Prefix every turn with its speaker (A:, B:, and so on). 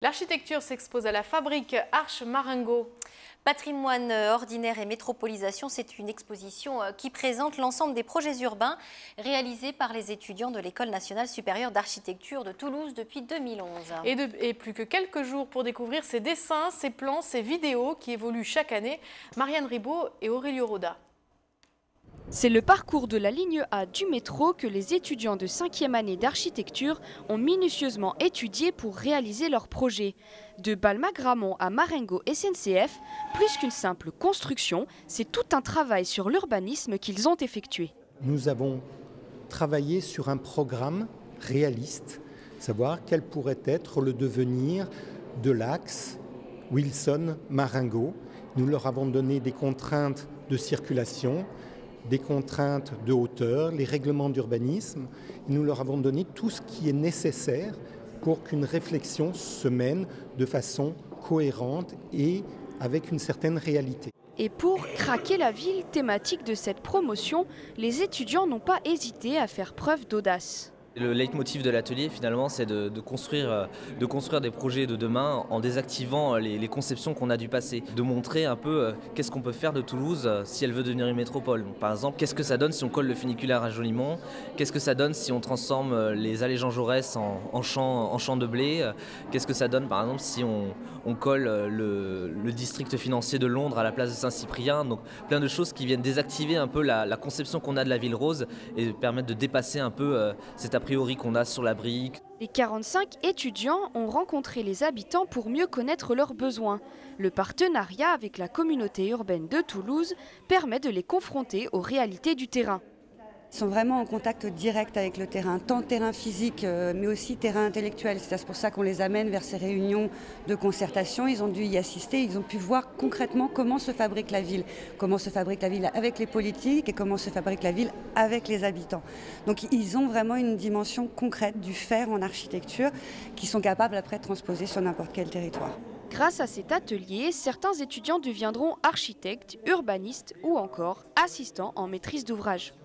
A: L'architecture s'expose à la fabrique Arche Marengo.
B: Patrimoine ordinaire et métropolisation, c'est une exposition qui présente l'ensemble des projets urbains réalisés par les étudiants de l'École nationale supérieure d'architecture de Toulouse depuis 2011.
A: Et plus que quelques jours pour découvrir ces dessins, ces plans, ces vidéos qui évoluent chaque année. Marianne Ribaud et Aurélio Roda.
C: C'est le parcours de la ligne A du métro que les étudiants de 5e année d'architecture ont minutieusement étudié pour réaliser leur projet. De Balma-Gramont à Marengo SNCF, plus qu'une simple construction, c'est tout un travail sur l'urbanisme qu'ils ont effectué.
D: Nous avons travaillé sur un programme réaliste, savoir quel pourrait être le devenir de l'axe Wilson-Marengo. Nous leur avons donné des contraintes de circulation, des contraintes de hauteur, les règlements d'urbanisme. Nous leur avons donné tout ce qui est nécessaire pour qu'une réflexion se mène de façon cohérente et avec une certaine réalité.
C: Et pour craquer la ville thématique de cette promotion, les étudiants n'ont pas hésité à faire preuve d'audace.
E: Le leitmotiv de l'atelier, finalement, c'est de construire des projets de demain en désactivant les conceptions qu'on a du passé. De montrer un peu qu'est-ce qu'on peut faire de Toulouse si elle veut devenir une métropole. Par exemple, qu'est-ce que ça donne si on colle le funiculaire à Jolimont? Qu'est-ce que ça donne si on transforme les allées Jean Jaurès en champs de blé? Qu'est-ce que ça donne, par exemple, si on colle le district financier de Londres à la place de Saint-Cyprien? Donc plein de choses qui viennent désactiver un peu la conception qu'on a de la ville rose et permettre de dépasser un peu cet a priori qu'on a sur la brique.
C: Les 45 étudiants ont rencontré les habitants pour mieux connaître leurs besoins. Le partenariat avec la communauté urbaine de Toulouse permet de les confronter aux réalités du terrain.
F: Ils sont vraiment en contact direct avec le terrain, tant terrain physique mais aussi terrain intellectuel. C'est pour ça qu'on les amène vers ces réunions de concertation. Ils ont dû y assister, ils ont pu voir concrètement comment se fabrique la ville avec les politiques et comment se fabrique la ville avec les habitants. Donc ils ont vraiment une dimension concrète du faire en architecture qui sont capables après de transposer sur n'importe quel territoire.
C: Grâce à cet atelier, certains étudiants deviendront architectes, urbanistes ou encore assistants en maîtrise d'ouvrage.